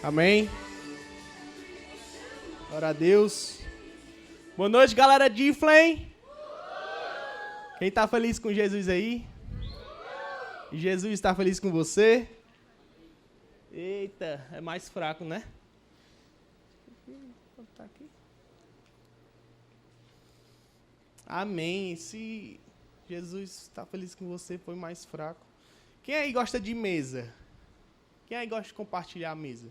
Amém. Glória a Deus. Boa noite, galera de Flame. Quem tá feliz com Jesus aí? Jesus está feliz com você? Eita, é mais fraco, né? Amém. Se Jesus está feliz com você, foi mais fraco. Quem aí gosta de mesa? Quem aí gosta de compartilhar a mesa?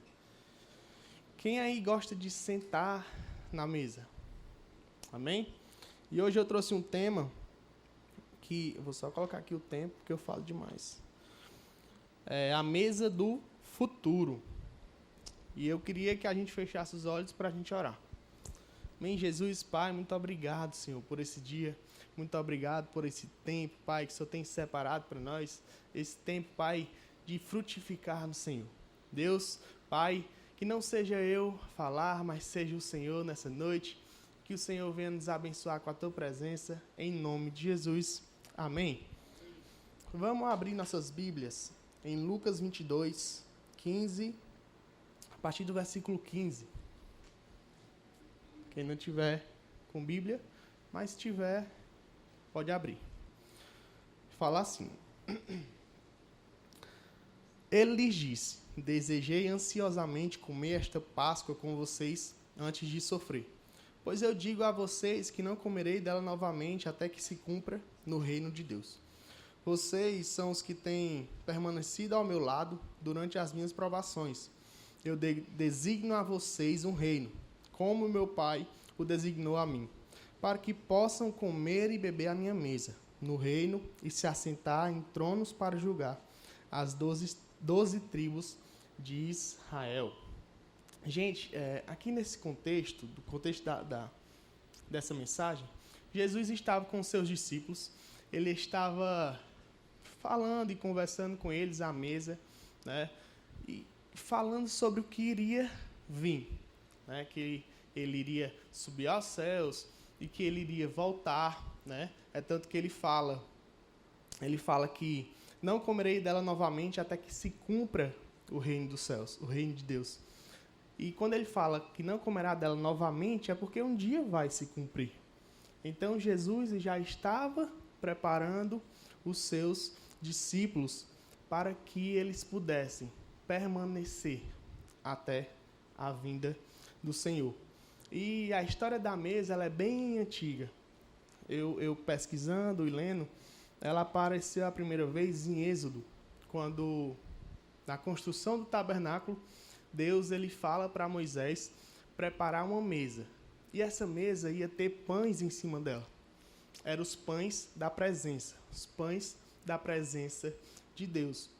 Quem aí gosta de sentar na mesa? Amém? E hoje eu trouxe um tema que... Eu vou só colocar aqui o tempo, porque eu falo demais. É a mesa do futuro. E eu queria que a gente fechasse os olhos para a gente orar. Amém, Jesus, Pai, muito obrigado, Senhor, por esse dia. Muito obrigado por esse tempo, Pai, que o Senhor tem separado para nós. Esse tempo, Pai, de frutificar no Senhor. Deus, Pai, que não seja eu falar, mas seja o Senhor nessa noite. Que o Senhor venha nos abençoar com a Tua presença, em nome de Jesus. Amém. Vamos abrir nossas Bíblias em Lucas 22, 15, a partir do versículo 15. Quem não tiver com Bíblia, mas tiver, pode abrir. Fala assim. Ele lhes disse: desejei ansiosamente comer esta Páscoa com vocês antes de sofrer. Pois eu digo a vocês que não comerei dela novamente até que se cumpra no reino de Deus. Vocês são os que têm permanecido ao meu lado durante as minhas provações. Eu designo a vocês um reino, como meu Pai o designou a mim, para que possam comer e beber à minha mesa, no reino, e se assentar em tronos para julgar as 12 tribos de Israel. Gente, aqui nesse contexto, do contexto dessa mensagem, Jesus estava com os seus discípulos, ele estava falando e conversando com eles à mesa, né, e falando sobre o que iria vir, né, que ele iria subir aos céus e que ele iria voltar, né? É tanto que ele fala que não comerei dela novamente até que se cumpra o reino dos céus, o reino de Deus. E quando ele fala que não comerá dela novamente, é porque um dia vai se cumprir. Então Jesus já estava preparando os seus discípulos para que eles pudessem permanecer até a vinda do Senhor. E a história da mesa, ela é bem antiga. Eu pesquisando e lendo, ela apareceu a primeira vez em Êxodo, quando, na construção do tabernáculo, Deus ele fala para Moisés preparar uma mesa. E essa mesa ia ter pães em cima dela. Eram os pães da presença, os pães da presença de Deus.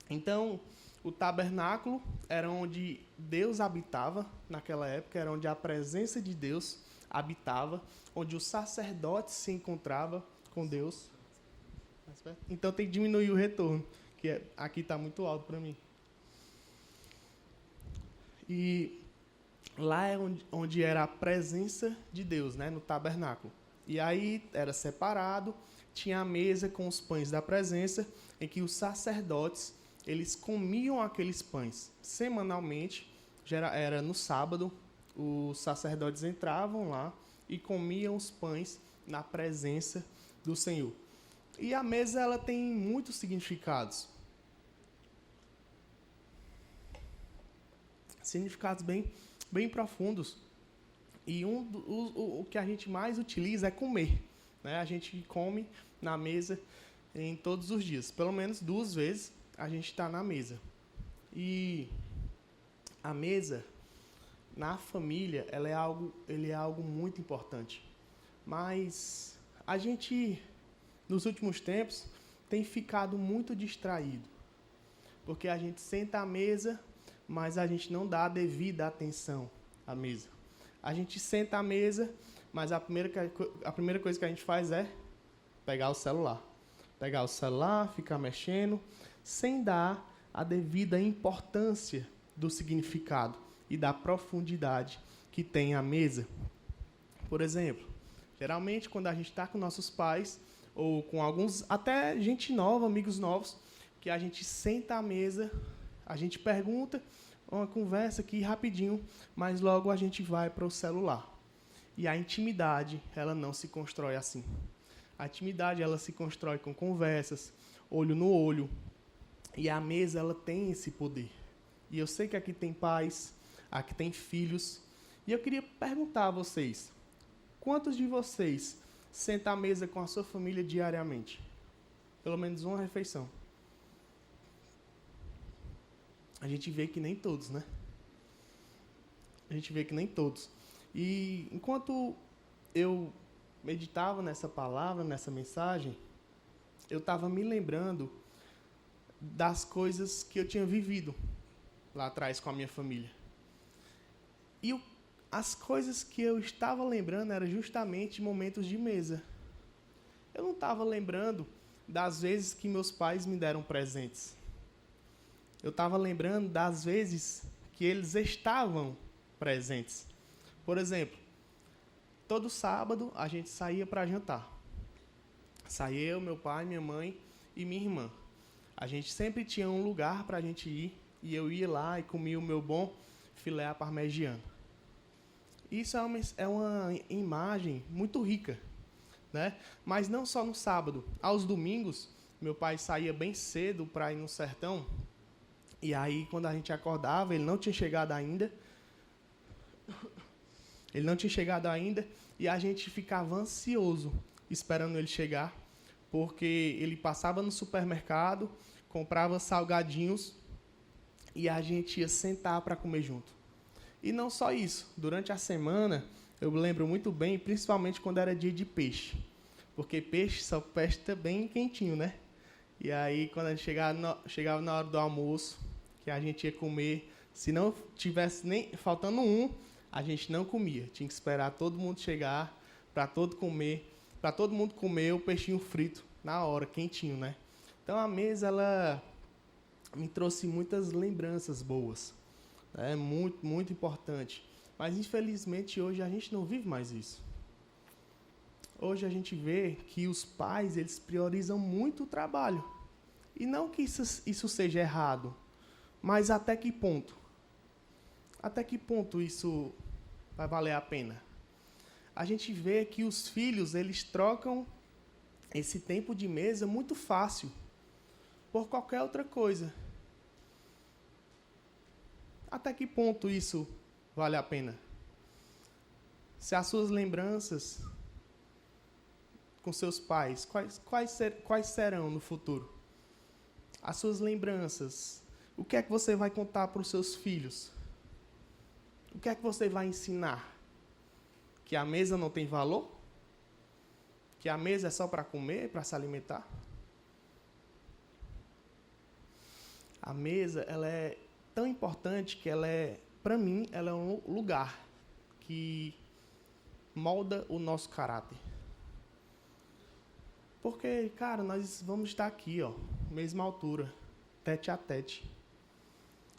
Então, o tabernáculo era onde Deus habitava naquela época, era onde a presença de Deus habitava, onde o sacerdote se encontrava com Deus. Então tem que diminuir o retorno, que aqui está muito alto para mim. E lá é onde era a presença de Deus, né, no tabernáculo. E aí era separado, tinha a mesa com os pães da presença, em que os sacerdotes eles comiam aqueles pães semanalmente, era no sábado, os sacerdotes entravam lá e comiam os pães na presença do Senhor. E a mesa ela tem muitos significados. Significados bem profundos. E o que a gente mais utiliza é comer, né? A gente come na mesa em todos os dias, pelo menos 2 vezes a gente está na mesa. E a mesa, na família, ele é algo muito importante. Mas a gente, nos últimos tempos, tem ficado muito distraído. Porque a gente senta à mesa, mas a gente não dá a devida atenção à mesa. A gente senta à mesa, mas a primeira coisa que a gente faz é pegar o celular. Pegar o celular, ficar mexendo, sem dar a devida importância do significado e da profundidade que tem a mesa. Por exemplo, geralmente quando a gente está com nossos pais, ou com alguns, até gente nova, amigos novos, que a gente senta à mesa, a gente pergunta uma conversa aqui rapidinho, mas logo a gente vai para o celular. E a intimidade, ela não se constrói assim. A intimidade, ela se constrói com conversas, olho no olho. E a mesa, ela tem esse poder. E eu sei que aqui tem pais, aqui tem filhos. E eu queria perguntar a vocês, quantos de vocês sentam à mesa com a sua família diariamente? Pelo menos uma refeição. A gente vê que nem todos, né? A gente vê que nem todos. E enquanto eu meditava nessa palavra, nessa mensagem, eu estava me lembrando das coisas que eu tinha vivido lá atrás com a minha família. E as coisas que eu estava lembrando eram justamente momentos de mesa. Eu não estava lembrando das vezes que meus pais me deram presentes. Eu estava lembrando das vezes que eles estavam presentes. Por exemplo, todo sábado a gente saía para jantar. Saía eu, meu pai, minha mãe e minha irmã. A gente sempre tinha um lugar para a gente ir, e eu ia lá e comia o meu bom filé à parmegiana. Isso é uma imagem muito rica, né? Mas não só no sábado. Aos domingos, meu pai saía bem cedo para ir no sertão, e aí quando a gente acordava, ele não tinha chegado ainda, e a gente ficava ansioso esperando ele chegar, porque ele passava no supermercado, comprava salgadinhos e a gente ia sentar para comer junto. E não só isso, durante a semana, eu me lembro muito bem, principalmente quando era dia de peixe, porque peixe só presta bem quentinho, né? E aí, quando a gente chegava na hora do almoço, que a gente ia comer, se não tivesse nem faltando um, a gente não comia. Tinha que esperar todo mundo chegar para todo mundo comer o peixinho frito na hora, quentinho, né? Então a mesa, ela me trouxe muitas lembranças boas. É muito, muito importante. Mas infelizmente hoje a gente não vive mais isso. Hoje a gente vê que os pais, eles priorizam muito o trabalho. E não que isso seja errado, mas até que ponto? Até que ponto isso vai valer a pena? A gente vê que os filhos, eles trocam esse tempo de mesa muito fácil por qualquer outra coisa. Até que ponto isso vale a pena? Se as suas lembranças com seus pais, quais serão no futuro? As suas lembranças, o que é que você vai contar para os seus filhos? O que é que você vai ensinar? Que a mesa não tem valor? Que a mesa é só para comer, para se alimentar? A mesa, ela é tão importante que para mim, ela é um lugar que molda o nosso caráter. Porque, cara, nós vamos estar aqui, ó, mesma altura, tete a tete.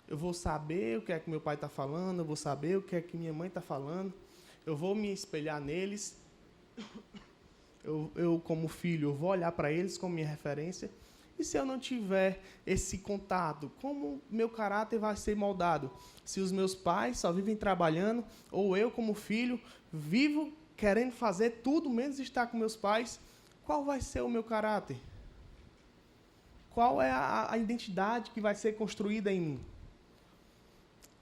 Eu vou saber o que é que meu pai está falando, eu vou saber o que é que minha mãe está falando, eu vou me espelhar neles, eu como filho, eu vou olhar para eles como minha referência. E se eu não tiver esse contato, como meu caráter vai ser moldado? Se os meus pais só vivem trabalhando, ou eu como filho, vivo querendo fazer tudo menos estar com meus pais, qual vai ser o meu caráter? Qual é a identidade que vai ser construída em mim?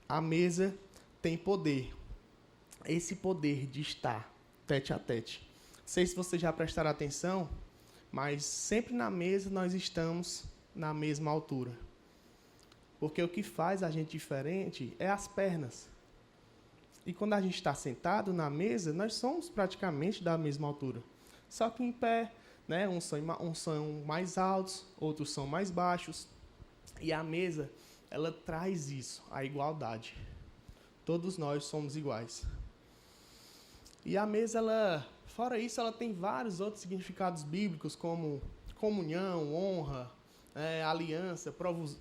A mesa tem poder. Esse poder de estar tete a tete. Não sei se vocês já prestaram atenção, mas sempre na mesa nós estamos na mesma altura. Porque o que faz a gente diferente é as pernas. E quando a gente está sentado na mesa, nós somos praticamente da mesma altura. Só que em pé, né, uns são mais altos, outros são mais baixos. E a mesa, ela traz isso, a igualdade. Todos nós somos iguais. E a mesa, fora isso, ela tem vários outros significados bíblicos, como comunhão, honra, aliança,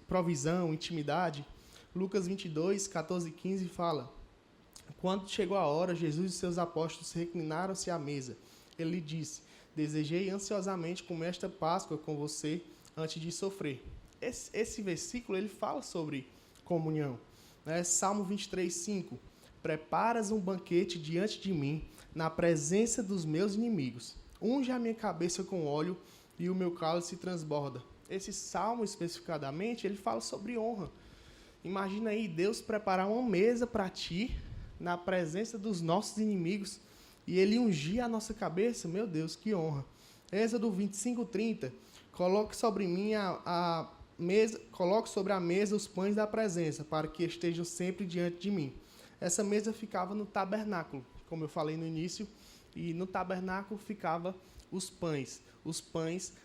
provisão, intimidade. Lucas 22, 14 e 15 fala: quando chegou a hora, Jesus e seus apóstolos reclinaram-se à mesa. Ele lhe disse: desejei ansiosamente comer esta Páscoa com você antes de sofrer. Esse versículo, ele fala sobre comunhão. Salmo 23:5. Preparas um banquete diante de mim, na presença dos meus inimigos. Unge a minha cabeça com óleo e o meu cálice transborda. Esse salmo, especificadamente, ele fala sobre honra. Imagina aí Deus preparar uma mesa para ti, na presença dos nossos inimigos, e ele ungir a nossa cabeça. Meu Deus, que honra. Êxodo 25:30. Coloque sobre a mesa os pães da presença, para que estejam sempre diante de mim. Essa mesa ficava no tabernáculo, como eu falei no início, e no tabernáculo ficava os pães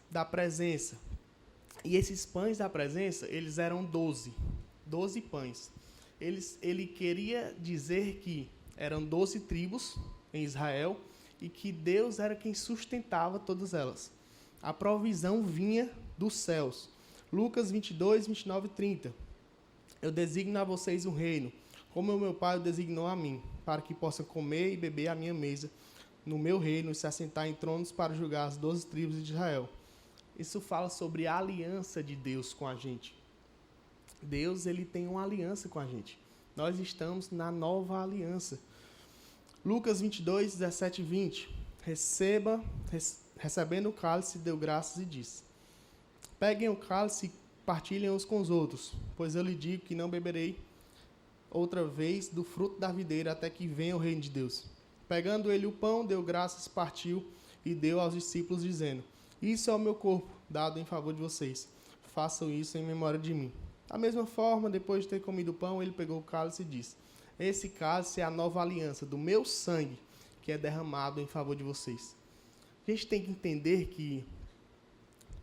da presença. E esses pães da presença, eles eram 12 pães. Ele queria dizer que eram 12 tribos em Israel e que Deus era quem sustentava todas elas. A provisão vinha dos céus. Lucas 22, 29 e 30. Eu designo a vocês um reino, como o meu Pai o designou a mim, para que possam comer e beber à minha mesa no meu reino e se assentar em tronos para julgar as 12 tribos de Israel. Isso fala sobre a aliança de Deus com a gente. Deus, ele tem uma aliança com a gente. Nós estamos na nova aliança. Lucas 22, 17 e 20. Recebendo o cálice, deu graças e disse: peguem o cálice e partilhem uns com os outros, pois eu lhe digo que não beberei outra vez do fruto da videira até que venha o reino de Deus. Pegando ele o pão, deu graças, partiu e deu aos discípulos, dizendo: isso é o meu corpo, dado em favor de vocês. Façam isso em memória de mim. Da mesma forma, depois de ter comido o pão, ele pegou o cálice e disse: esse cálice é a nova aliança do meu sangue, que é derramado em favor de vocês. A gente tem que entender que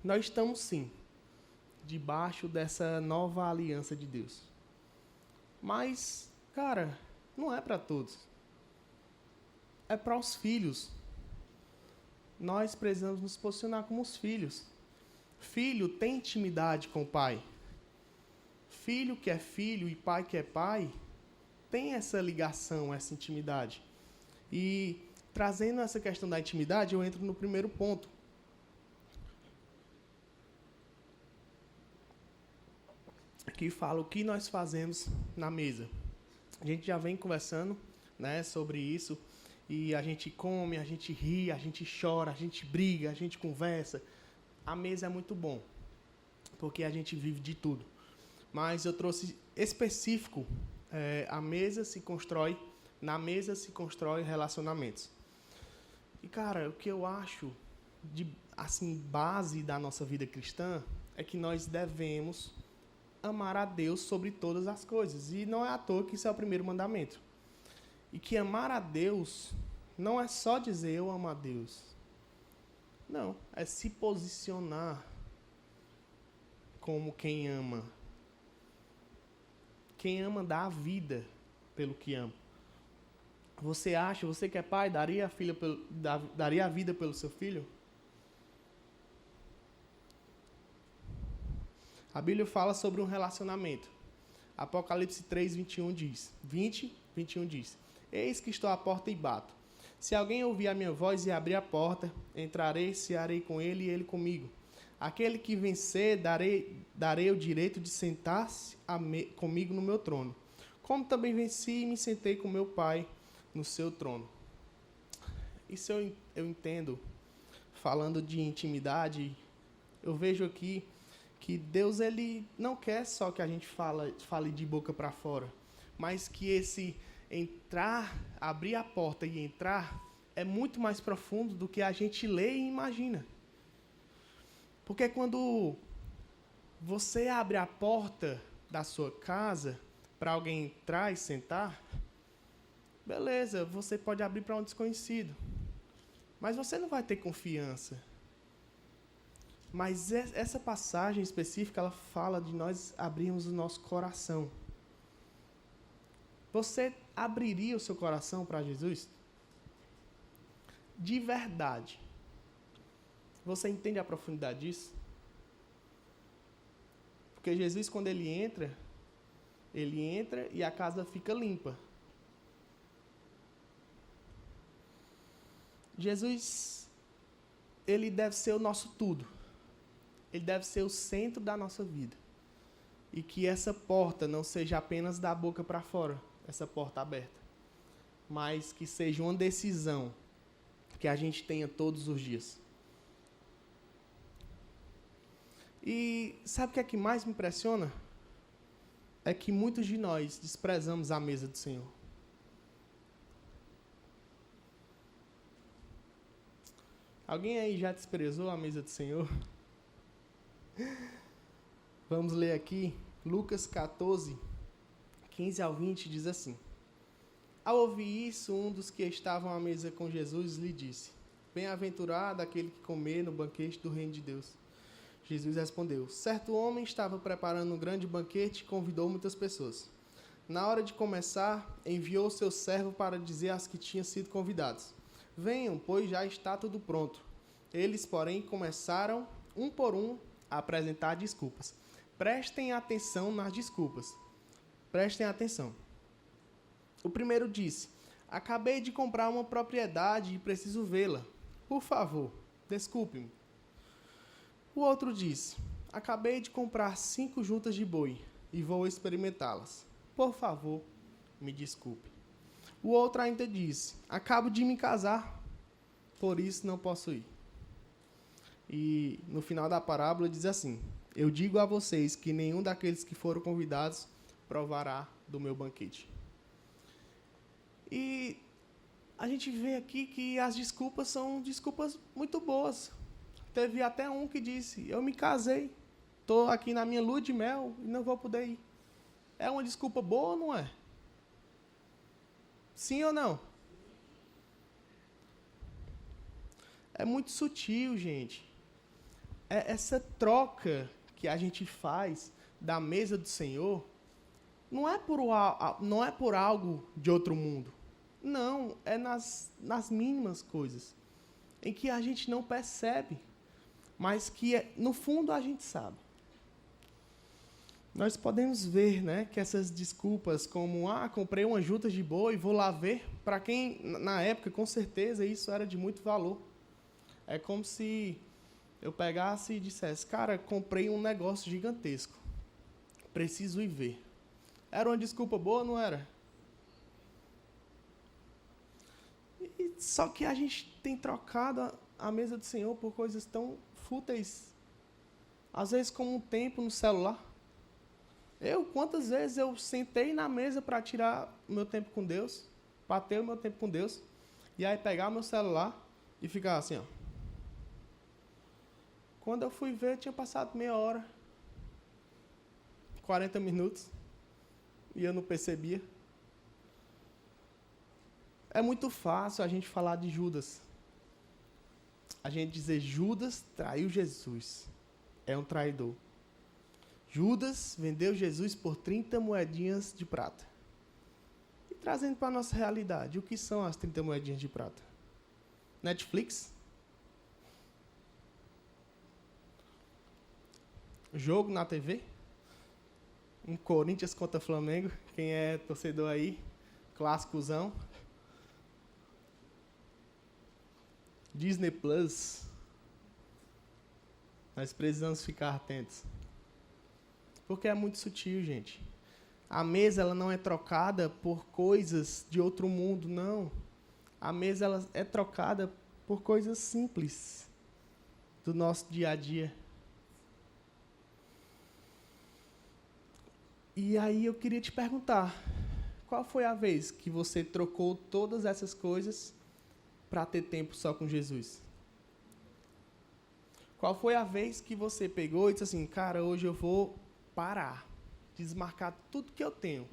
nós estamos, sim, debaixo dessa nova aliança de Deus. Mas, cara, não é para todos. É para os filhos. Nós precisamos nos posicionar como os filhos. Filho tem intimidade com o pai. Filho que é filho e pai que é pai tem essa ligação, essa intimidade. E trazendo essa questão da intimidade, eu entro no primeiro ponto. Que fala o que nós fazemos na mesa. A gente já vem conversando, sobre isso. E a gente come, a gente ri, a gente chora, a gente briga, a gente conversa. A mesa é muito bom, porque a gente vive de tudo. Mas eu trouxe específico, na mesa se constrói relacionamentos. E, cara, o que eu acho de base da nossa vida cristã é que nós devemos amar a Deus sobre todas as coisas. E não é à toa que isso é o primeiro mandamento. E que amar a Deus não é só dizer eu amo a Deus. Não, é se posicionar como quem ama. Quem ama dá a vida pelo que ama. Você que é pai, daria a vida pelo seu filho? A Bíblia fala sobre um relacionamento. Apocalipse 3, 21 diz. Eis que estou à porta e bato. Se alguém ouvir a minha voz e abrir a porta, entrarei, cearei com ele e ele comigo. Aquele que vencer, darei o direito de sentar-se comigo no meu trono. Como também venci e me sentei com meu Pai no seu trono. Isso eu entendo. Falando de intimidade, eu vejo aqui que Deus, ele não quer só que a gente fale de boca para fora, mas que esse entrar, abrir a porta e entrar, é muito mais profundo do que a gente lê e imagina. Porque quando você abre a porta da sua casa para alguém entrar e sentar, beleza, você pode abrir para um desconhecido, mas você não vai ter confiança. Mas essa passagem específica, ela fala de nós abrirmos o nosso coração. Você abriria o seu coração para Jesus? De verdade. Você entende a profundidade disso? Porque Jesus, quando ele entra e a casa fica limpa. Jesus, ele deve ser o nosso tudo. Ele deve ser o centro da nossa vida. e que essa porta não seja apenas da boca para fora, essa porta aberta, mas que seja uma decisão que a gente tenha todos os dias. E sabe o que é que mais me impressiona? É que muitos de nós desprezamos a mesa do Senhor. Alguém aí já desprezou a mesa do Senhor? Vamos ler aqui, Lucas 14, 15 ao 20, diz assim: Ao ouvir isso, um dos que estavam à mesa com Jesus lhe disse: Bem-aventurado aquele que comer no banquete do reino de Deus. Jesus respondeu: Certo homem estava preparando um grande banquete e convidou muitas pessoas. Na hora de começar, enviou seu servo para dizer às que tinham sido convidados: Venham, pois já está tudo pronto. Eles, porém, começaram, um por um, a apresentar desculpas. Prestem atenção nas desculpas. Prestem atenção. O primeiro disse: Acabei de comprar uma propriedade e preciso vê-la. Por favor, desculpe-me. O outro disse: Acabei de comprar 5 juntas de boi e vou experimentá-las. Por favor, me desculpe. O outro ainda disse: Acabo de me casar, por isso não posso ir. E no final da parábola diz assim: Eu digo a vocês que nenhum daqueles que foram convidados provará do meu banquete. E a gente vê aqui que as desculpas são desculpas muito boas. Teve até um que disse: Eu me casei, estou aqui na minha lua de mel e não vou poder ir. É uma desculpa boa ou não é? Sim ou não? É muito sutil, gente. Essa troca que a gente faz da mesa do Senhor não é por algo de outro mundo. Não, é nas mínimas coisas, em que a gente não percebe, mas que no fundo a gente sabe. Nós podemos ver, né, que essas desculpas como, comprei uma junta de boi, vou lá ver, para quem, na época, com certeza, isso era de muito valor. É como se eu pegasse e dissesse: cara, comprei um negócio gigantesco, preciso ir ver. Era uma desculpa boa, não era? Só que a gente tem trocado a mesa do Senhor por coisas tão fúteis. Às vezes como um tempo no celular. Quantas vezes eu sentei na mesa para tirar o meu tempo com Deus, para ter o meu tempo com Deus, e aí pegar o meu celular e ficar assim, ó. Quando eu fui ver, tinha passado meia hora, 40 minutos, e eu não percebia. É muito fácil a gente falar de Judas. A gente dizer: Judas traiu Jesus. É um traidor. Judas vendeu Jesus por 30 moedinhas de prata. E trazendo para a nossa realidade, o que são as 30 moedinhas de prata? Netflix? Jogo na TV? Um Corinthians contra Flamengo? Quem é torcedor aí? Clássicozão. Disney Plus. Nós precisamos ficar atentos. Porque é muito sutil, gente. A mesa ela não é trocada por coisas de outro mundo, não. A mesa ela é trocada por coisas simples do nosso dia a dia. E aí eu queria te perguntar: qual foi a vez que você trocou todas essas coisas para ter tempo só com Jesus? Qual foi a vez que você pegou e disse assim: cara, hoje eu vou parar, desmarcar tudo que eu tenho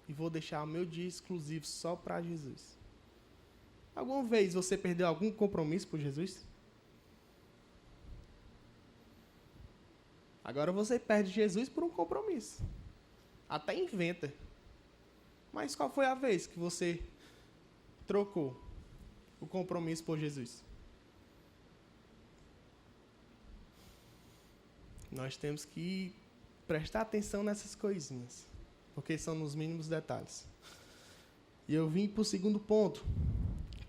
e vou deixar o meu dia exclusivo só para Jesus? Alguma vez você perdeu algum compromisso por Jesus? Agora você perde Jesus por um compromisso. Até inventa. Mas qual foi a vez que você trocou o compromisso por Jesus? Nós temos que prestar atenção nessas coisinhas, porque são nos mínimos detalhes. E eu vim para o segundo ponto,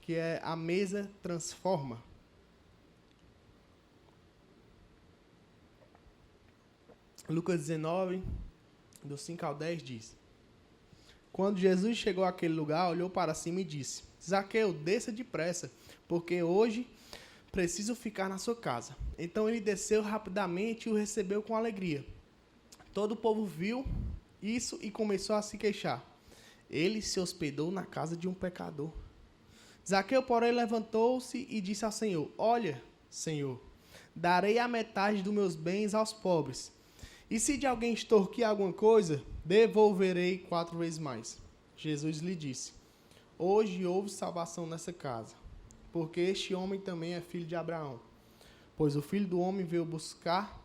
que é a mesa transforma. Lucas 19, do 5 ao 10 diz: Quando Jesus chegou àquele lugar, olhou para cima e disse: Zaqueu, desça depressa, porque hoje preciso ficar na sua casa. Então ele desceu rapidamente e o recebeu com alegria. Todo o povo viu isso e começou a se queixar. Ele se hospedou na casa de um pecador. Zaqueu, porém, levantou-se e disse ao Senhor: Olha, Senhor, darei a metade dos meus bens aos pobres. E se de alguém extorquir alguma coisa, devolverei 4 vezes mais. Jesus lhe disse: Hoje houve salvação nessa casa, porque este homem também é filho de Abraão. Pois o Filho do Homem veio buscar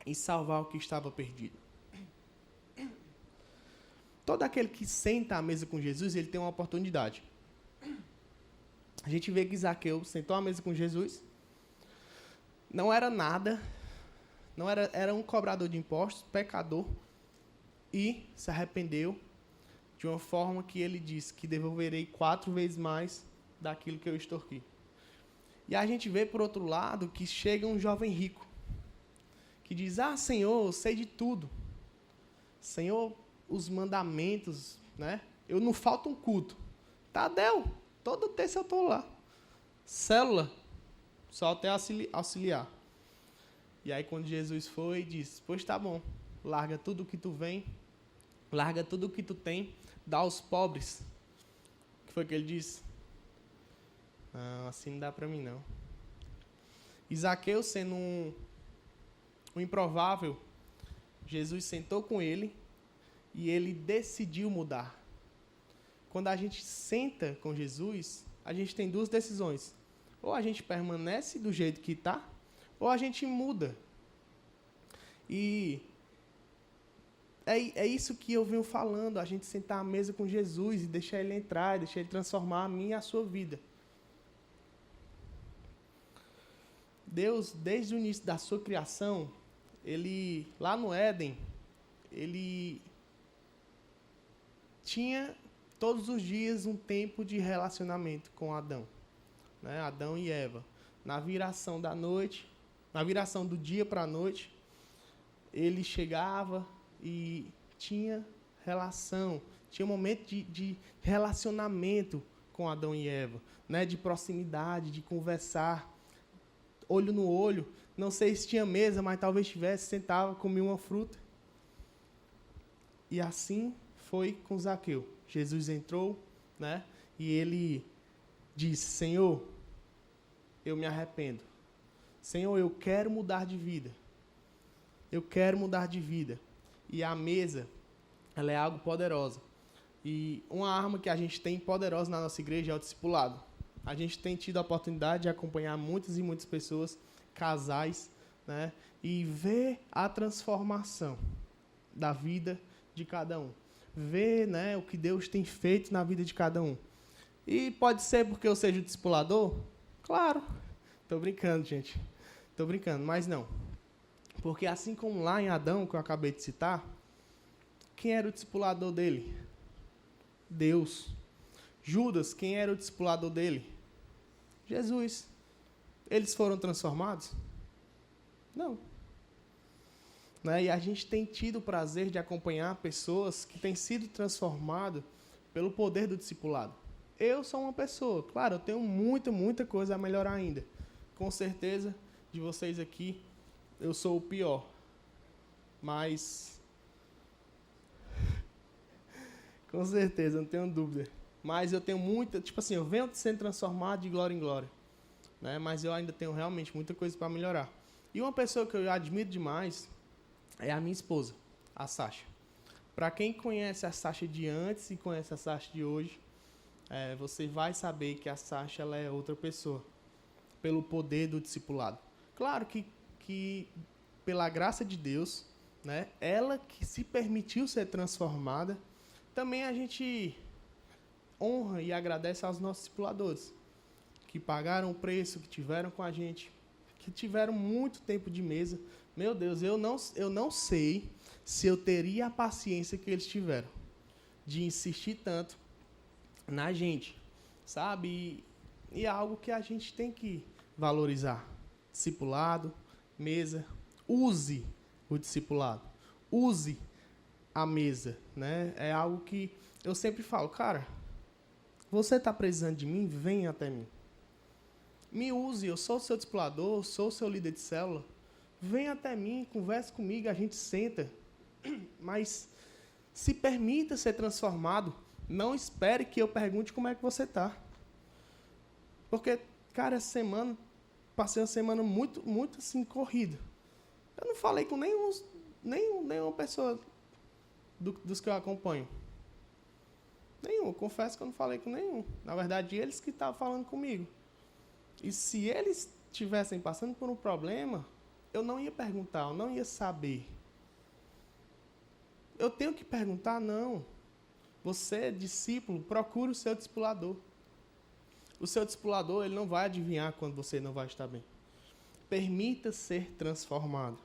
e salvar o que estava perdido. Todo aquele que senta à mesa com Jesus, ele tem uma oportunidade. A gente vê que Zaqueu sentou à mesa com Jesus, não era nada, era um cobrador de impostos, pecador, e se arrependeu de uma forma que ele disse que devolverei 4 vezes mais daquilo que eu extorqui. E a gente vê, por outro lado, que chega um jovem rico, que diz: Senhor, eu sei de tudo. Senhor, os mandamentos, né? Eu não falta um culto. Tadeu, todo terça eu estou lá. Célula, só até auxiliar. E aí quando Jesus foi e disse: Pois tá bom, larga tudo o que tu vem, larga tudo o que tu tem, dá aos pobres. O que foi que ele disse? Não, assim não dá para mim não. Zaqueu, sendo um improvável, Jesus sentou com ele e ele decidiu mudar. Quando a gente senta com Jesus, a gente tem 2 decisões. Ou a gente permanece do jeito que está, ou a gente muda. E é isso que eu venho falando, a gente sentar à mesa com Jesus e deixar ele entrar, deixar ele transformar a minha e a sua vida. Deus, desde o início da sua criação, ele, lá no Éden, ele tinha todos os dias um tempo de relacionamento com Adão, né? Adão e Eva. Na viração da noite, na viração do dia para a noite, ele chegava e tinha relação, tinha um momento de relacionamento com Adão e Eva, né? De proximidade, de conversar, olho no olho. Não sei se tinha mesa, mas talvez tivesse, sentava, comia uma fruta. E assim foi com Zaqueu. Jesus entrou, né? E ele disse: Senhor, eu me arrependo. Senhor, eu quero mudar de vida. Eu quero mudar de vida. E a mesa, ela é algo poderosa. E uma arma que a gente tem poderosa na nossa igreja é o discipulado. A gente tem tido a oportunidade de acompanhar muitas e muitas pessoas, casais, né? E ver a transformação da vida de cada um. Ver, né, o que Deus tem feito na vida de cada um. E pode ser porque eu seja o discipulador? Claro. Estou brincando, gente. Estou brincando, mas não. Porque assim como lá em Adão, que eu acabei de citar, quem era o discipulador dele? Deus. Judas, quem era o discipulador dele? Jesus. Eles foram transformados? Não. Né? E a gente tem tido o prazer de acompanhar pessoas que têm sido transformadas pelo poder do discipulado. Eu sou uma pessoa, claro, eu tenho muita coisa a melhorar ainda. Com certeza, de vocês aqui, eu sou o pior. Mas, com certeza, não tenho dúvida. Mas eu tenho muita, eu venho sendo transformado de glória em glória. Né? Mas eu ainda tenho realmente muita coisa para melhorar. E uma pessoa que eu admiro demais é a minha esposa, a Sasha. Para quem conhece a Sasha de antes e conhece a Sasha de hoje, você vai saber que a Sasha ela é outra pessoa, pelo poder do discipulado. Claro que pela graça de Deus, né, ela que se permitiu ser transformada, também a gente honra e agradece aos nossos discipuladores, que pagaram o preço, que tiveram com a gente, que tiveram muito tempo de mesa. Meu Deus, eu não sei se eu teria a paciência que eles tiveram de insistir tanto na gente, sabe? E é algo que a gente tem que valorizar. Discipulado, mesa, use o discipulado. Use à mesa, né? É algo que eu sempre falo, cara, você está precisando de mim? Venha até mim. Me use, eu sou o seu discipulador, sou o seu líder de célula. Venha até mim, converse comigo, a gente senta. Mas se permita ser transformado. Não espere que eu pergunte como é que você está. Porque, cara, essa semana, passei uma semana muito, muito assim, corrida. Eu não falei com nenhuma pessoa dos que eu acompanho. Nenhum, confesso que eu não falei com nenhum. Na verdade, eles que estavam falando comigo. E se eles estivessem passando por um problema, eu não ia perguntar, eu não ia saber. Eu tenho que perguntar? Não. Você é discípulo, procure o seu discipulador. O seu discipulador, ele não vai adivinhar quando você não vai estar bem. Permita ser transformado.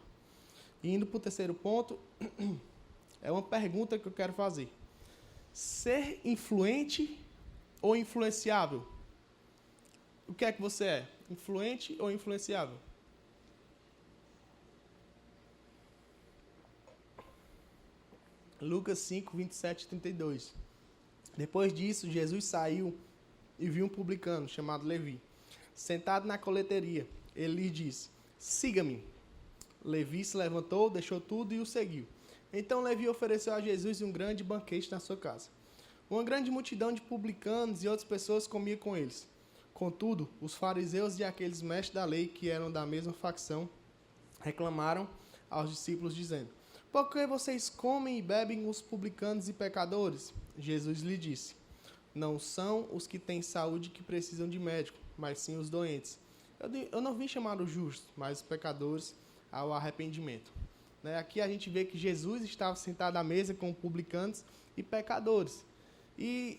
E indo para o terceiro ponto, é uma pergunta que eu quero fazer. Ser influente ou influenciável? O que é que você é? Influente ou influenciável? Lucas 5, 27 e 32. Depois disso, Jesus saiu e viu um publicano chamado Levi, sentado na coleteria. Ele lhe disse, siga-me. Levi se levantou, deixou tudo e o seguiu. Então Levi ofereceu a Jesus um grande banquete na sua casa. Uma grande multidão de publicanos e outras pessoas comia com eles. Contudo, os fariseus e aqueles mestres da lei, que eram da mesma facção, reclamaram aos discípulos, dizendo, por que vocês comem e bebem com os publicanos e pecadores? Jesus lhe disse, não são os que têm saúde que precisam de médico, mas sim os doentes. Eu não vim chamar os justos, mas os pecadores ao arrependimento. Aqui a gente vê que Jesus estava sentado à mesa com publicanos e pecadores. E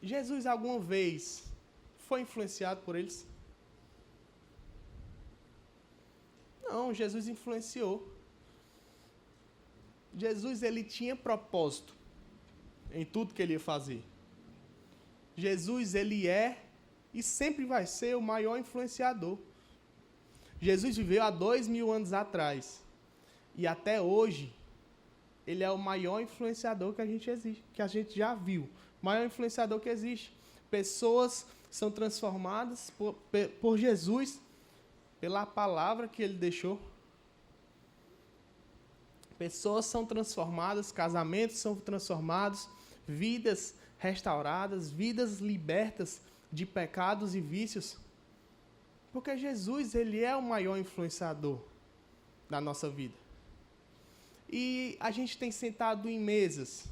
Jesus alguma vez foi influenciado por eles? Não, Jesus influenciou. Jesus, ele tinha propósito em tudo que ele ia fazer. Jesus, ele é e sempre vai ser o maior influenciador. Jesus viveu há 2000 anos atrás. E até hoje, ele é o maior influenciador que a gente já viu. O maior influenciador que existe. Pessoas são transformadas por Jesus, pela palavra que ele deixou. Pessoas são transformadas, casamentos são transformados, vidas restauradas, vidas libertas de pecados e vícios. Porque Jesus, ele é o maior influenciador da nossa vida. E a gente tem sentado em mesas.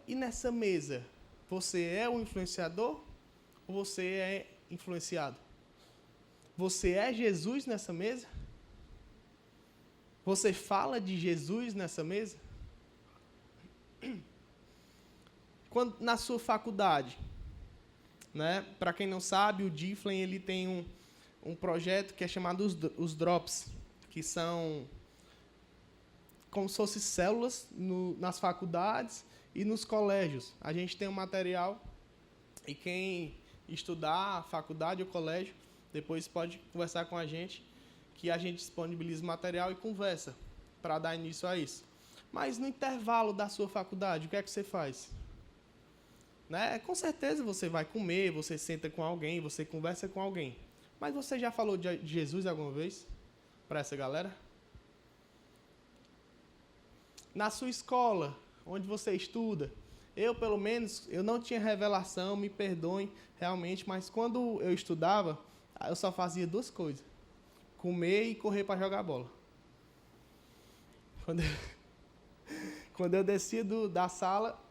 E nessa mesa, você é o influenciador ou você é influenciado? Você é Jesus nessa mesa? Você fala de Jesus nessa mesa? Quando, na sua faculdade, né? Para quem não sabe, o Difflin, ele tem um projeto que é chamado os Drops, que são como se fossem células nas faculdades e nos colégios. A gente tem um material e quem estudar a faculdade ou colégio, depois pode conversar com a gente, que a gente disponibiliza o material e conversa para dar início a isso. Mas no intervalo da sua faculdade, o que é que você faz? Né? Com certeza você vai comer, você senta com alguém, você conversa com alguém. Mas você já falou de Jesus alguma vez para essa galera? Na sua escola, onde você estuda, eu, pelo menos, eu não tinha revelação, me perdoem realmente, mas quando eu estudava, eu só fazia duas coisas. Comer e correr para jogar bola. Quando eu descia da sala,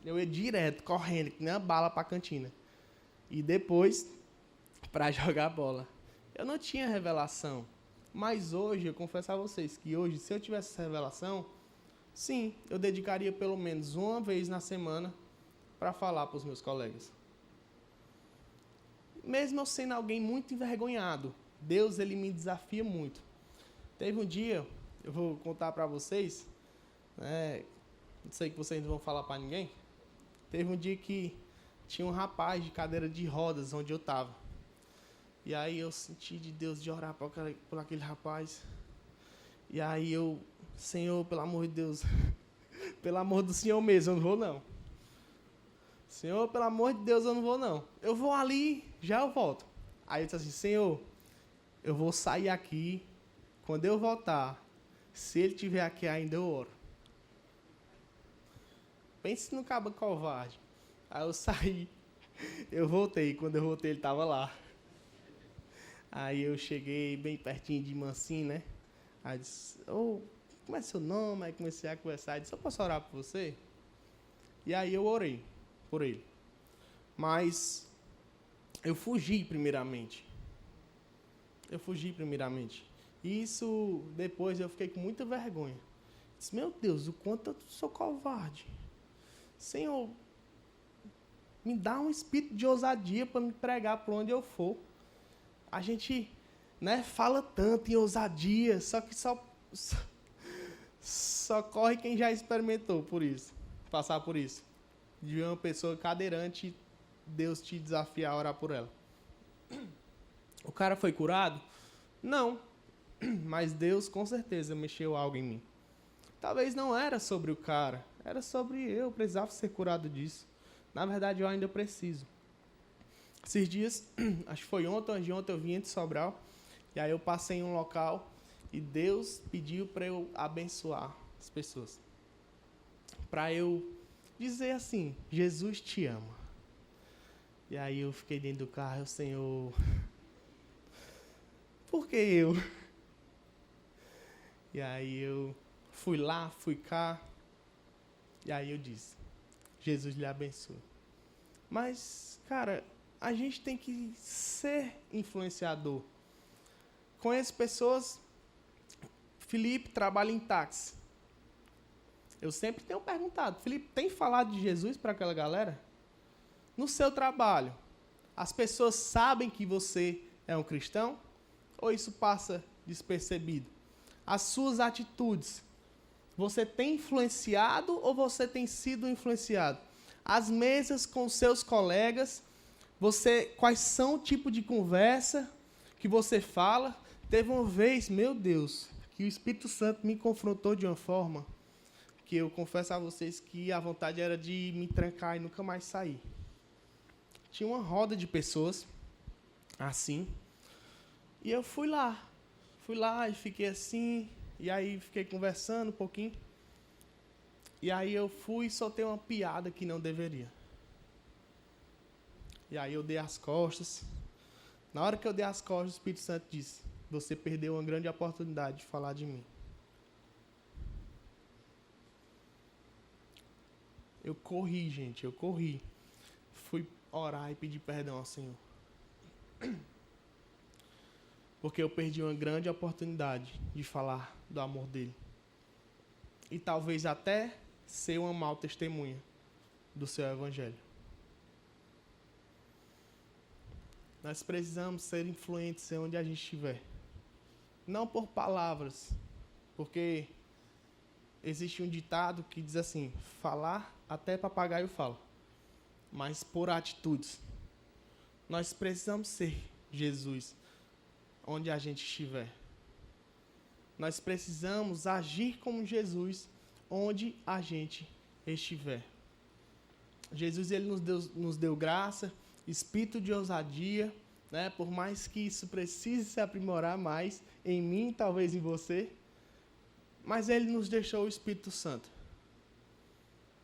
eu ia direto, correndo, que nem uma bala para a cantina. E depois, para jogar bola. Eu não tinha revelação. Mas hoje, eu confesso a vocês que hoje, se eu tivesse essa revelação, sim, eu dedicaria pelo menos uma vez na semana para falar para os meus colegas. Mesmo eu sendo alguém muito envergonhado, Deus, ele me desafia muito. Teve um dia, eu vou contar para vocês, não sei que vocês não vão falar para ninguém. Teve um dia que tinha um rapaz de cadeira de rodas onde eu estava. E aí eu senti de Deus de orar por aquele rapaz. E aí eu, Senhor, pelo amor de Deus, pelo amor do Senhor mesmo, eu não vou não. Senhor, pelo amor de Deus, eu não vou não. Eu vou ali, já eu volto. Aí eu disse assim, Senhor, eu vou sair aqui, quando eu voltar, se ele estiver aqui ainda, eu oro. Pense no cabo covarde. Aí eu saí, eu voltei, quando eu voltei ele estava lá. Aí eu cheguei bem pertinho de mansinho, né? Aí disse, como é seu nome? Aí comecei a conversar, disse, eu posso orar por você? E aí eu orei por ele. Mas eu fugi primeiramente. E isso, depois eu fiquei com muita vergonha. Disse, meu Deus, o quanto eu sou covarde. Senhor, me dá um espírito de ousadia para me pregar por onde eu for. A gente, né, fala tanto em ousadia, só que só corre quem já experimentou passar por isso. De uma pessoa cadeirante, Deus te desafia a orar por ela. O cara foi curado? Não. Mas Deus, com certeza, mexeu algo em mim. Talvez não era sobre o cara, era sobre eu precisava ser curado disso. Na verdade, eu ainda preciso. Esses dias, acho que foi ontem, antes de ontem, eu vim de Sobral, e aí eu passei em um local, e Deus pediu para eu abençoar as pessoas. Para eu dizer assim, Jesus te ama. E aí eu fiquei dentro do carro, Senhor, por que eu? E aí eu fui lá, fui cá, e aí eu disse, Jesus lhe abençoe. Mas, cara, a gente tem que ser influenciador. Conheço pessoas, Felipe trabalha em táxi. Eu sempre tenho perguntado, Felipe, tem falado de Jesus para aquela galera? No seu trabalho, as pessoas sabem que você é um cristão? Ou isso passa despercebido? As suas atitudes, você tem influenciado ou você tem sido influenciado? As mesas com seus colegas, quais são o tipo de conversa que você fala? Teve uma vez, meu Deus, que o Espírito Santo me confrontou de uma forma que eu confesso a vocês que a vontade era de me trancar e nunca mais sair. Tinha uma roda de pessoas, assim, e eu fui lá e fiquei assim, e aí fiquei conversando um pouquinho, e aí eu fui e soltei uma piada que não deveria. E aí eu dei as costas. Na hora que eu dei as costas, o Espírito Santo disse, você perdeu uma grande oportunidade de falar de mim. Eu corri, gente, Fui orar e pedir perdão ao Senhor. Porque eu perdi uma grande oportunidade de falar do amor dele. E talvez até ser uma mau testemunha do seu evangelho. Nós precisamos ser influentes onde a gente estiver. Não por palavras, porque existe um ditado que diz assim, falar até papagaio fala, mas por atitudes. Nós precisamos ser Jesus onde a gente estiver. Nós precisamos agir como Jesus onde a gente estiver. Jesus ele nos deu graça, espírito de ousadia, né? Por mais que isso precise se aprimorar mais em mim, talvez em você, mas ele nos deixou o Espírito Santo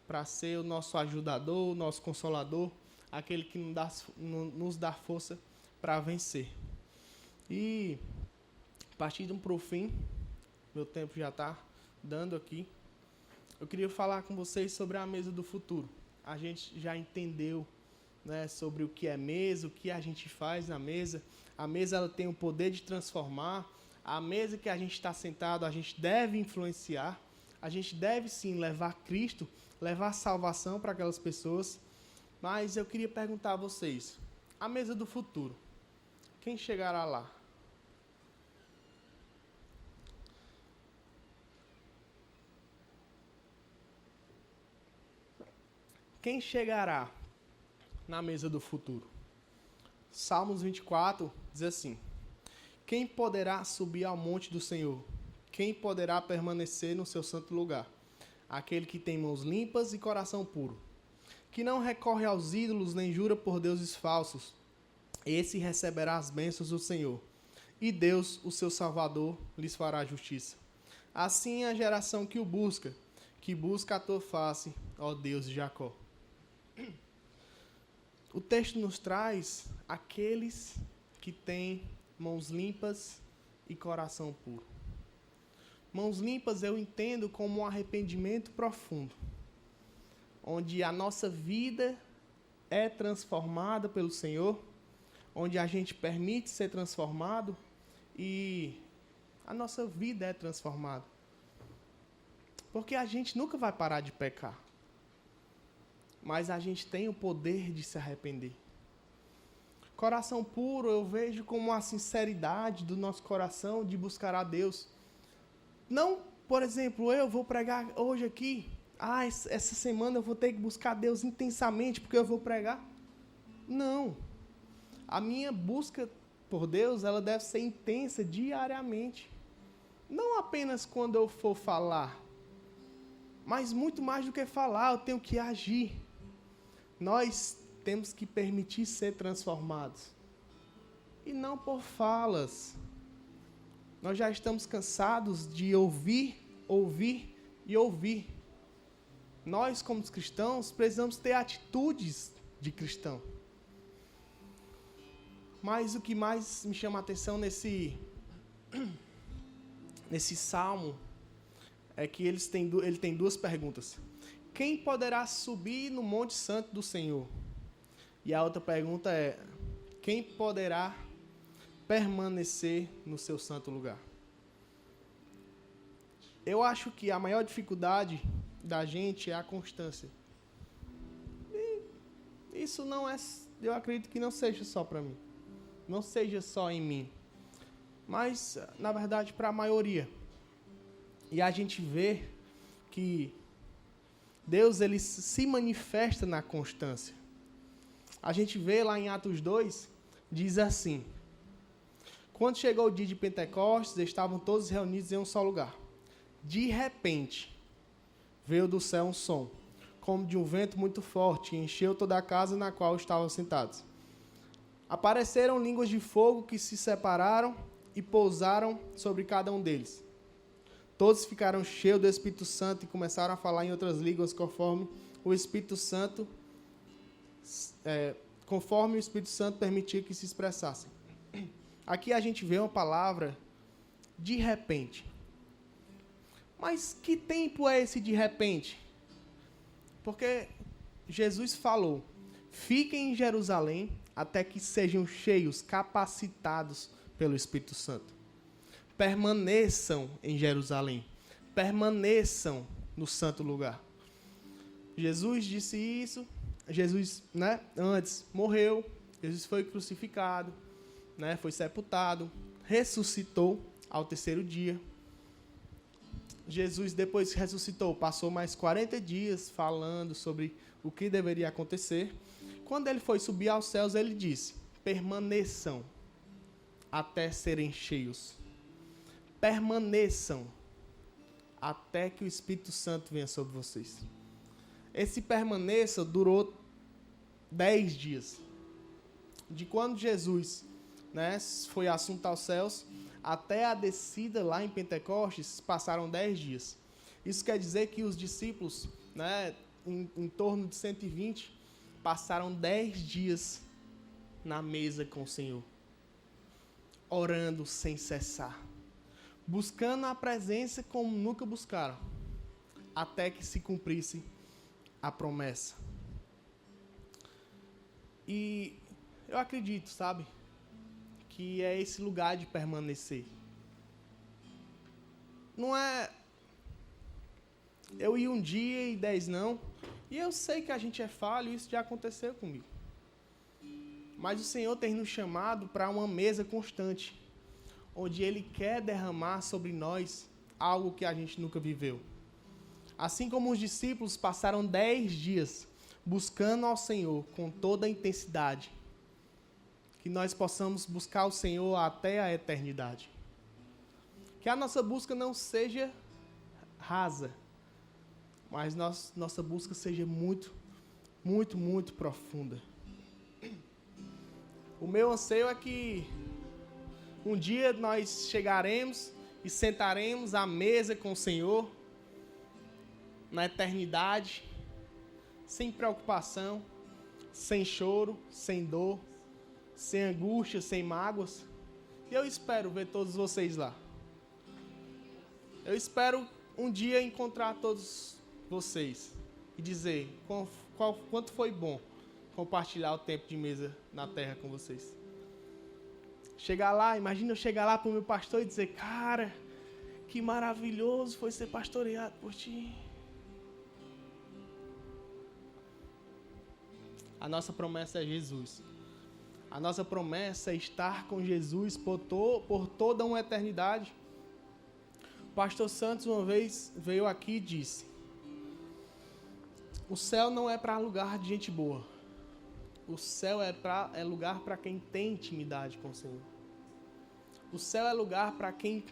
para ser o nosso ajudador, o nosso consolador, aquele que nos dá força para vencer. E, partindo para o fim, meu tempo já está dando aqui, eu queria falar com vocês sobre a mesa do futuro. A gente já entendeu, né, sobre o que é mesa, o que a gente faz na mesa. A mesa ela tem o poder de transformar. A mesa que a gente está sentado, a gente deve influenciar. A gente deve sim levar Cristo, levar salvação para aquelas pessoas. Mas eu queria perguntar a vocês, a mesa do futuro, quem chegará lá? Quem chegará na mesa do futuro? Salmos 24 diz assim, quem poderá subir ao monte do Senhor? Quem poderá permanecer no seu santo lugar? aquele que tem mãos limpas e coração puro, que não recorre aos ídolos nem jura por deuses falsos. Esse receberá as bênçãos do Senhor, e Deus, o seu Salvador, lhes fará justiça. Assim é a geração que o busca, que busca a tua face, ó Deus de Jacó. O texto nos traz aqueles que têm mãos limpas e coração puro. Mãos limpas eu entendo como um arrependimento profundo, onde a nossa vida é transformada pelo Senhor, onde a gente permite ser transformado e a nossa vida é transformada. Porque a gente nunca vai parar de pecar, mas a gente tem o poder de se arrepender. Coração puro eu vejo como a sinceridade do nosso coração de buscar a Deus. Não, por exemplo, eu vou pregar hoje aqui, essa semana eu vou ter que buscar Deus intensamente porque eu vou pregar. Não. A minha busca por Deus, ela deve ser intensa diariamente. Não apenas quando eu for falar, mas muito mais do que falar, eu tenho que agir. Nós temos que permitir ser transformados. E não por falas. Nós já estamos cansados de ouvir e ouvir. Nós, como cristãos, precisamos ter atitudes de cristão. Mas o que mais me chama a atenção nesse salmo é que ele tem duas perguntas. Quem poderá subir no Monte Santo do Senhor? E a outra pergunta é: quem poderá permanecer no seu santo lugar? Eu acho que a maior dificuldade da gente é a constância. E isso não é, eu acredito que não seja só para mim. Não seja só em mim. Mas, na verdade, para a maioria. E a gente vê que Deus ele se manifesta na constância. A gente vê lá em Atos 2, diz assim: quando chegou o dia de Pentecostes, estavam todos reunidos em um só lugar. De repente, veio do céu um som, como de um vento muito forte, e encheu toda a casa na qual estavam sentados. Apareceram línguas de fogo que se separaram e pousaram sobre cada um deles. Todos ficaram cheios do Espírito Santo e começaram a falar em outras línguas conforme o Espírito Santo permitia que se expressassem. Aqui a gente vê uma palavra de repente. Mas que tempo é esse de repente? Porque Jesus falou: fiquem em Jerusalém até que sejam cheios, capacitados pelo Espírito Santo. Permaneçam em Jerusalém. Permaneçam no santo lugar. Jesus disse isso. Jesus, antes morreu. Jesus foi crucificado, foi sepultado, ressuscitou ao terceiro dia. Jesus, depois que ressuscitou, passou mais 40 dias falando sobre o que deveria acontecer. Quando ele foi subir aos céus, ele disse: permaneçam até serem cheios. Permaneçam até que o Espírito Santo venha sobre vocês. Esse permaneça durou 10 dias. De quando Jesus foi assunto aos céus até a descida lá em Pentecostes, passaram 10 dias. Isso quer dizer que os discípulos, em torno de 120, passaram 10 dias na mesa com o Senhor, orando sem cessar, buscando a presença como nunca buscaram, até que se cumprisse a promessa. E eu acredito, que é esse lugar de permanecer. Não é eu ir um dia e 10 não. E eu sei que a gente é falho, isso já aconteceu comigo. Mas o Senhor tem nos chamado para uma mesa constante, onde Ele quer derramar sobre nós algo que a gente nunca viveu. Assim como os discípulos passaram 10 dias buscando ao Senhor com toda a intensidade, que nós possamos buscar o Senhor até a eternidade. Que a nossa busca não seja rasa, mas nossa busca seja muito, muito, muito profunda. O meu anseio é que um dia nós chegaremos e sentaremos à mesa com o Senhor, na eternidade, sem preocupação, sem choro, sem dor, sem angústia, sem mágoas. E eu espero ver todos vocês lá. Eu espero um dia encontrar todos vocês e dizer quanto foi bom compartilhar o tempo de mesa na terra com vocês. Chegar lá, imagina eu chegar lá para o meu pastor e dizer: cara, que maravilhoso foi ser pastoreado por ti. A nossa promessa é Jesus. A nossa promessa é estar com Jesus por toda uma eternidade. O pastor Santos uma vez veio aqui e disse: o céu não é para lugar de gente boa. O céu é lugar para quem tem intimidade com o Senhor. O céu é lugar para quem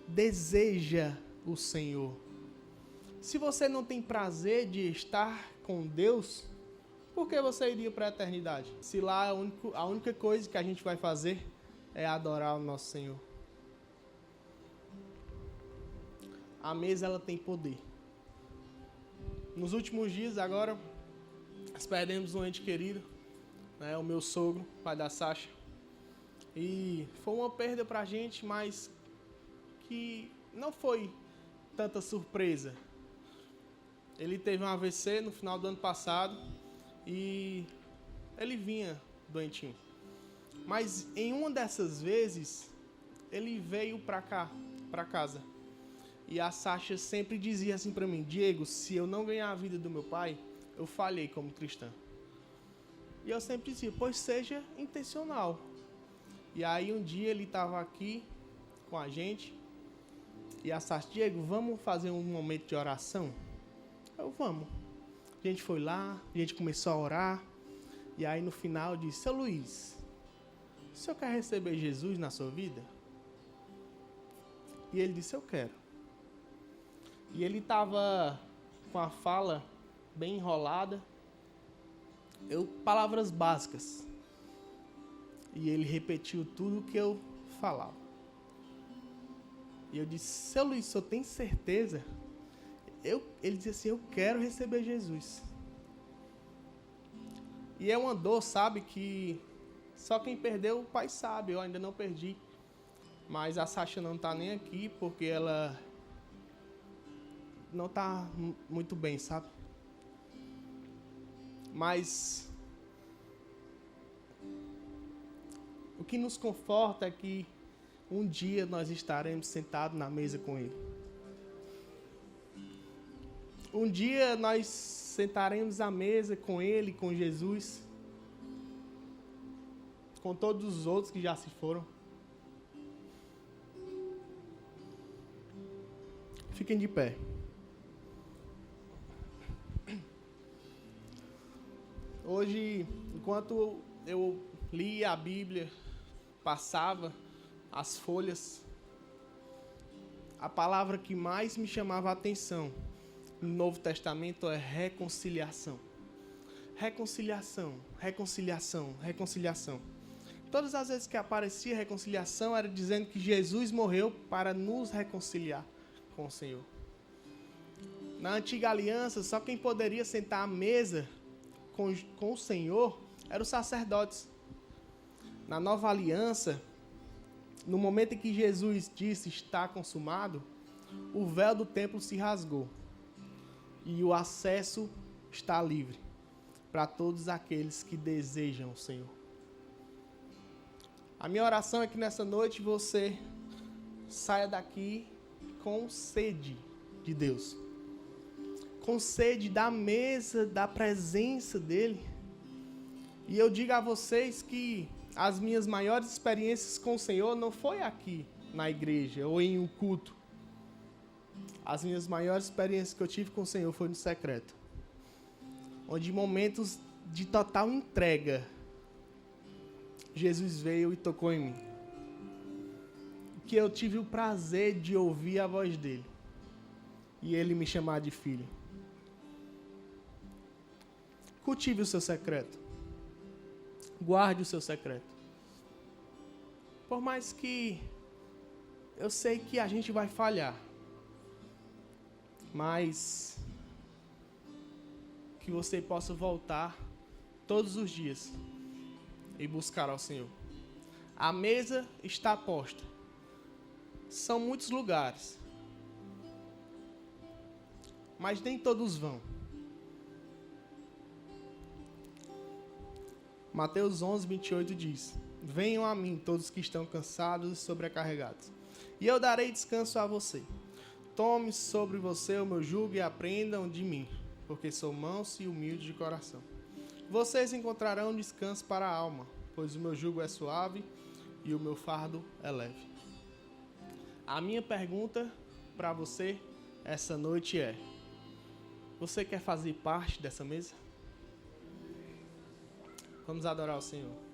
deseja o Senhor. Se você não tem prazer de estar com Deus, por que você iria para a eternidade? Se lá a única coisa que a gente vai fazer é adorar o nosso Senhor. A mesa, ela tem poder. Nos últimos dias, agora, nós perdemos um ente querido, né, o meu sogro, pai da Sasha. E foi uma perda pra gente, mas que não foi tanta surpresa. Ele teve um AVC no final do ano passado e ele vinha doentinho. Mas em uma dessas vezes, ele veio pra cá, pra casa. E a Sasha sempre dizia assim pra mim: Diego, se eu não ganhar a vida do meu pai, eu falhei como cristã. E eu sempre dizia: pois seja intencional. E aí um dia ele estava aqui com a gente e a Sasha: Diego, vamos fazer um momento de oração? Vamos. A gente foi lá, a gente começou a orar. E aí no final disse: seu Luiz, o senhor quer receber Jesus na sua vida? E ele disse: eu quero. E ele estava com a fala bem enrolada, palavras básicas. E ele repetiu tudo o que eu falava. E eu disse: seu Luiz, o senhor tem certeza? Ele disse assim: eu quero receber Jesus. E é uma dor, sabe, que só quem perdeu o pai sabe. Eu ainda não perdi. Mas a Sasha não está nem aqui porque ela não está muito bem, sabe? Mas o que nos conforta é que um dia nós estaremos sentados na mesa com Ele. Um dia nós sentaremos à mesa com Ele, com Jesus, com todos os outros que já se foram. Fiquem de pé. Hoje, enquanto eu lia a Bíblia, passava as folhas, a palavra que mais me chamava a atenção no Novo Testamento é reconciliação. Reconciliação, reconciliação, reconciliação. Todas as vezes que aparecia reconciliação, era dizendo que Jesus morreu para nos reconciliar com o Senhor. Na antiga aliança, só quem poderia sentar à mesa com o Senhor eram os sacerdotes. Na nova aliança, no momento em que Jesus disse está consumado, o véu do templo se rasgou e o acesso está livre para todos aqueles que desejam o Senhor. A minha oração é que nessa noite você saia daqui com sede de Deus, com sede da mesa, da presença dEle. E eu digo a vocês que as minhas maiores experiências com o Senhor não foi aqui na igreja ou em um culto. As minhas maiores experiências que eu tive com o Senhor foi no secreto, onde em momentos de total entrega, Jesus veio e tocou em mim. Que eu tive o prazer de ouvir a voz dele e ele me chamar de filho. Cultive o seu secreto. Guarde o seu secreto. Por mais que eu sei que a gente vai falhar, mas que você possa voltar todos os dias e buscar ao Senhor. A mesa está posta. São muitos lugares, mas nem todos vão. Mateus 11, 28 diz: venham a mim todos que estão cansados e sobrecarregados, e eu darei descanso a você. Tome sobre você o meu jugo e aprendam de mim, porque sou manso e humilde de coração. Vocês encontrarão descanso para a alma, pois o meu jugo é suave e o meu fardo é leve. A minha pergunta para você essa noite é: você quer fazer parte dessa mesa? Vamos adorar o Senhor.